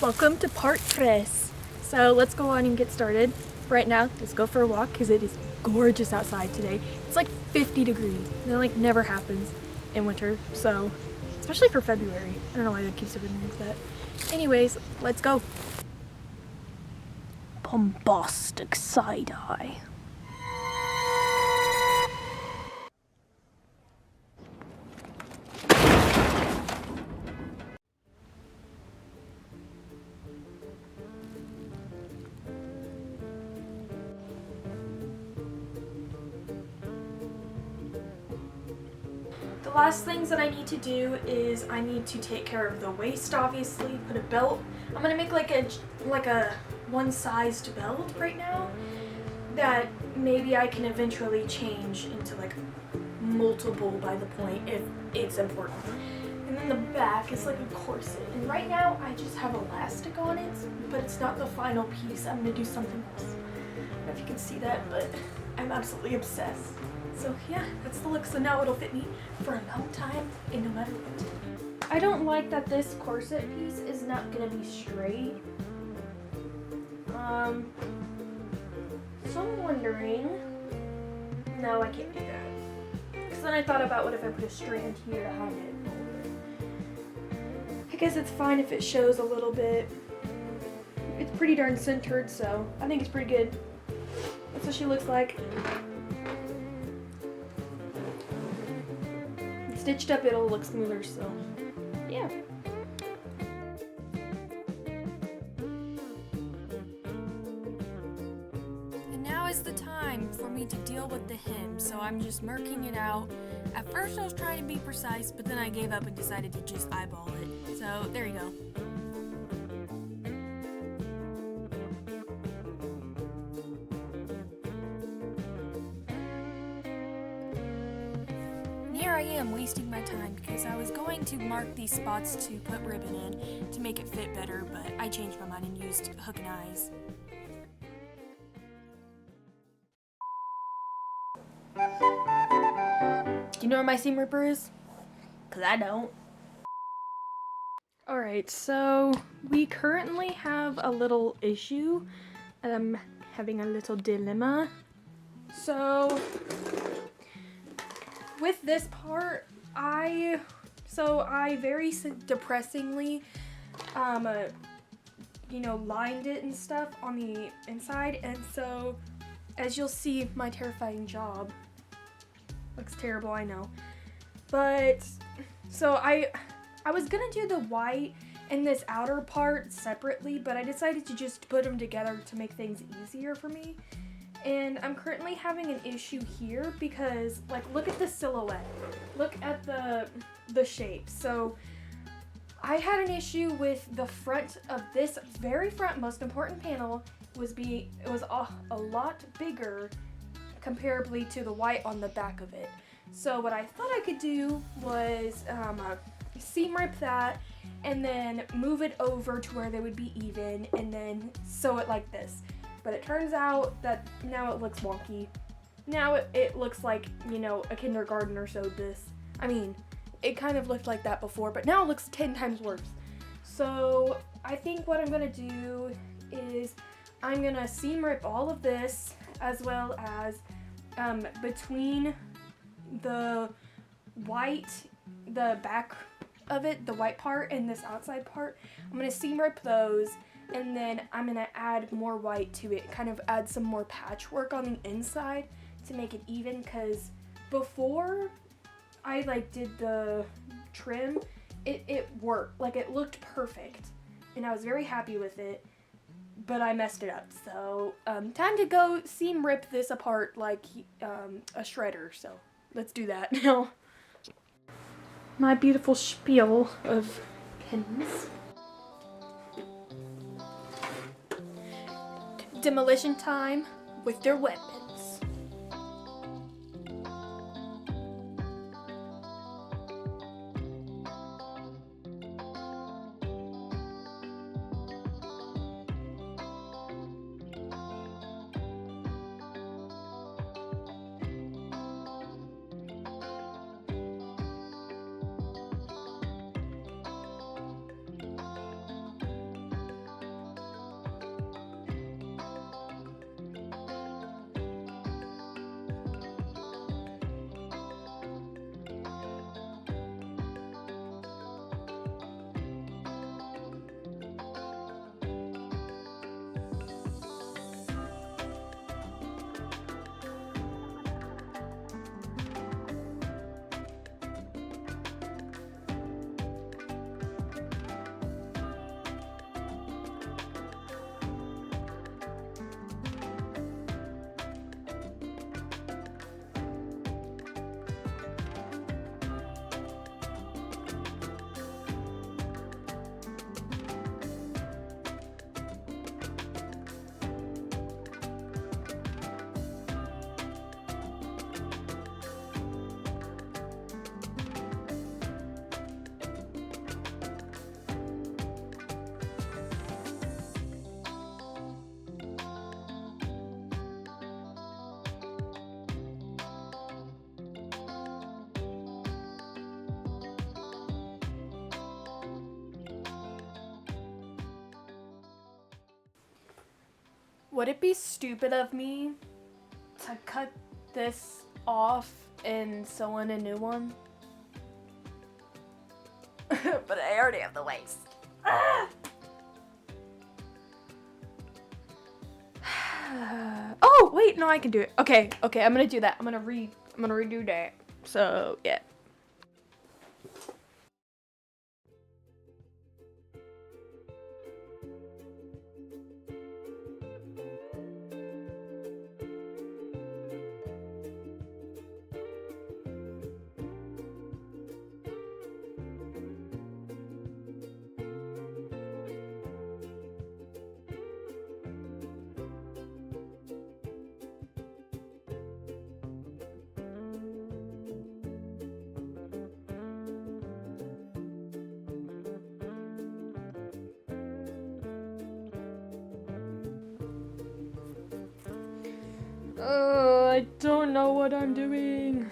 Welcome to part 3. So let's go on and get started. Right now, let's go for a walk because it is gorgeous outside today. It's like 50 degrees. That like never happens in winter, so especially for February. I don't know why that keeps everything like that. Anyways, let's go. Bombastic side eye. The last things that I need to do is I need to take care of the waist, obviously, put a belt. I'm gonna make like a one-sized belt right now that maybe I can eventually change into like multiple by the point if it's important. And then the back is like a corset. And right now I just have elastic on it, but it's not the final piece. I'm gonna do something else. I don't know if you can see that, but I'm absolutely obsessed. So yeah, that's the look. So now it'll fit me for a long time and no matter what. I don't like that this corset piece is not gonna be straight. So I'm wondering, no, I can't do that. Because then I thought about what if I put a strand here to hide it. I guess it's fine if it shows a little bit. It's pretty darn centered, so I think it's pretty good. That's what she looks like. Stitched up, it'll look smoother, so yeah. And now is the time for me to deal with the hem, so I'm just marking it out. At first I was trying to be precise, but then I gave up and decided to just eyeball it. So there you go. Here I am wasting my time because I was going to mark these spots to put ribbon in to make it fit better, but I changed my mind and used hook and eyes. Do you know where my seam ripper is? Because I don't. Alright, so we currently have a little issue. I'm having a little dilemma. So with this part, I very depressingly, lined it and stuff on the inside, and so as you'll see, my terrifying job looks terrible, I know, but so I was gonna do the white and this outer part separately, but I decided to just put them together to make things easier for me. And I'm currently having an issue here because, like, look at the silhouette. Look at the shape. So I had an issue with the front of this very front, most important panel it was a lot bigger comparably to the white on the back of it. So what I thought I could do was seam rip that and then move it over to where they would be even and then sew it like this. But it turns out that now it looks wonky. Now it looks like, a kindergartner sewed this. I mean, it kind of looked like that before, but now it looks 10 times worse. So I think what I'm gonna do is I'm gonna seam rip all of this as well as between the white, the back of it, the white part, and this outside part. I'm gonna seam rip those. And then I'm gonna add more white to it, kind of add some more patchwork on the inside to make it even, because before I did the trim, it worked, it looked perfect and I was very happy with it, but I messed it up. So time to go seam rip this apart like a shredder, so let's do that now. My beautiful spiel of pins. Demolition time with their weapons. Would it be stupid of me to cut this off and sew in a new one? But I already have the waist. Ah! Oh, wait, no, I can do it. Okay, I'm gonna do that. I'm gonna redo that. So, yeah. I don't know what I'm doing.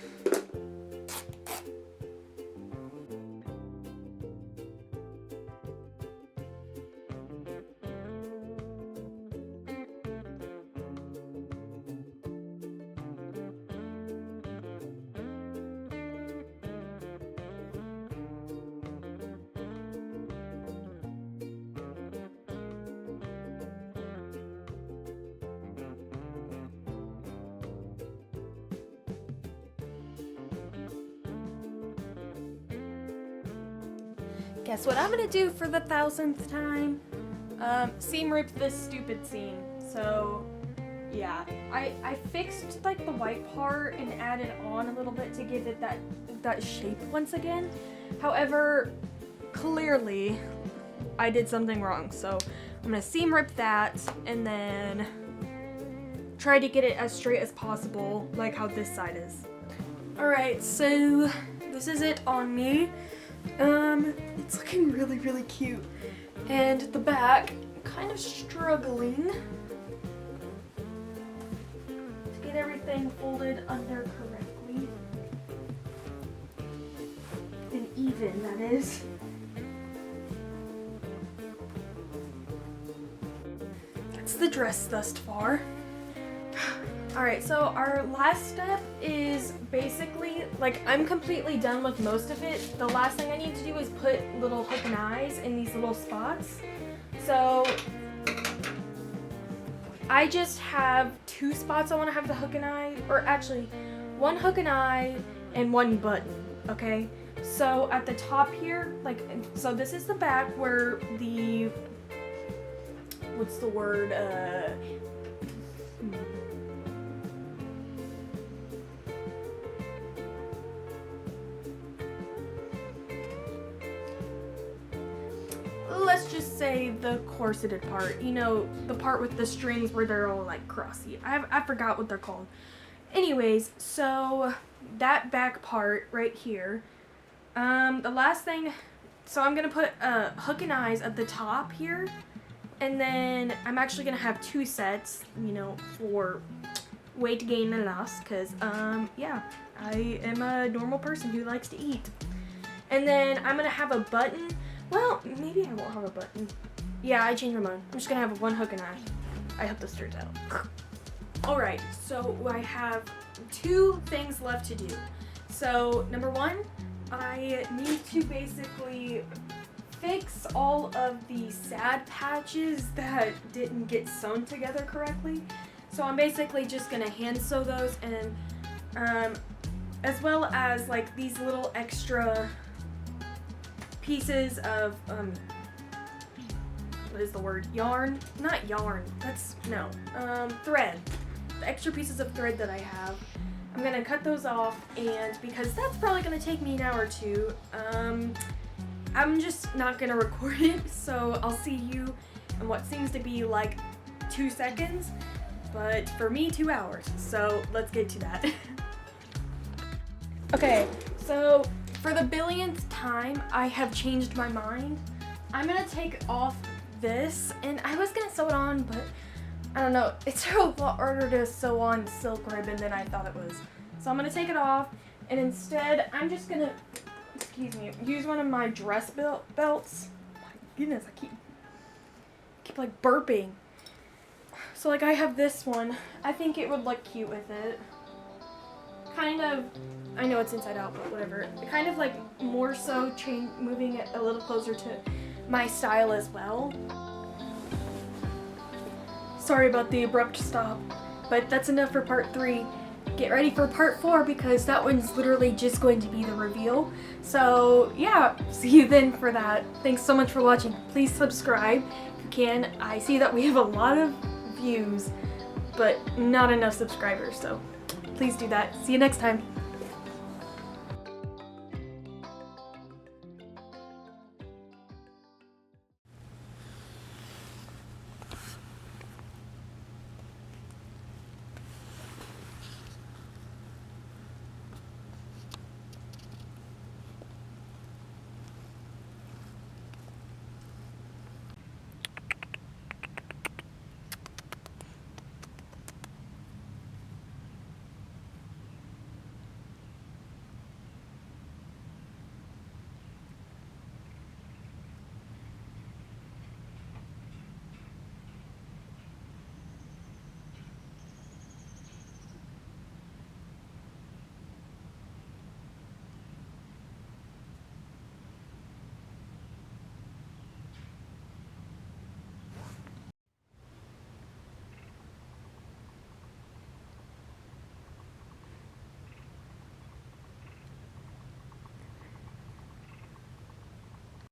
Guess what I'm gonna do for the 1000th time? Seam rip this stupid seam. So, yeah. I fixed like the white part and added on a little bit to give it that shape once again. However, clearly I did something wrong. So I'm gonna seam rip that and then try to get it as straight as possible, like how this side is. Alright, so this is it on me. It's looking really, really cute. And the back, kind of struggling to get everything folded under correctly. And even, that is. That's the dress thus far. Alright, so our last step is basically, like, I'm completely done with most of it. The last thing I need to do is put little hook and eyes in these little spots. So, I just have 2 spots I want to have the hook and eye, or actually, 1 hook and eye and 1 button, okay? So, at the top here, like, so this is the back where the, what's the word, let's just say the corseted part, you know, the part with the strings where they're all like crossy. I forgot what they're called. Anyways, so that back part right here, the last thing, so I'm gonna put hook and eyes at the top here, and then I'm actually gonna have 2 sets, you know, for weight gain and loss, because yeah, I am a normal person who likes to eat. And then I'm gonna have a button. Well, maybe I won't have a button. Yeah, I changed my mind. I'm just gonna have 1 hook and eye. I hope this turns out. Alright, so I have 2 things left to do. So, number 1, I need to basically fix all of the sad patches that didn't get sewn together correctly. So I'm basically just gonna hand sew those, and as well as like these little extra pieces of, what is the word? Yarn? Not yarn. That's, no. Thread. The extra pieces of thread that I have. I'm gonna cut those off, and because that's probably gonna take me an hour or 2, I'm just not gonna record it, so I'll see you in what seems to be like 2 seconds, but for me, 2 hours. So let's get to that. Okay, so for the billionth time, I have changed my mind. I'm gonna take off this, and I was gonna sew it on, but I don't know, it's a lot harder to sew on silk ribbon than I thought it was. So I'm gonna take it off, and instead, I'm just gonna, excuse me, use one of my dress belts. Oh my goodness, I keep like burping. So like I have this one. I think it would look cute with it. Kind of, I know it's inside out, but whatever. Kind of like more so moving it a little closer to my style as well. Sorry about the abrupt stop, but that's enough for part 3. Get ready for part 4 because that one's literally just going to be the reveal. So yeah, see you then for that. Thanks so much for watching. Please subscribe if you can. I see that we have a lot of views, but not enough subscribers, so please do that. See you next time.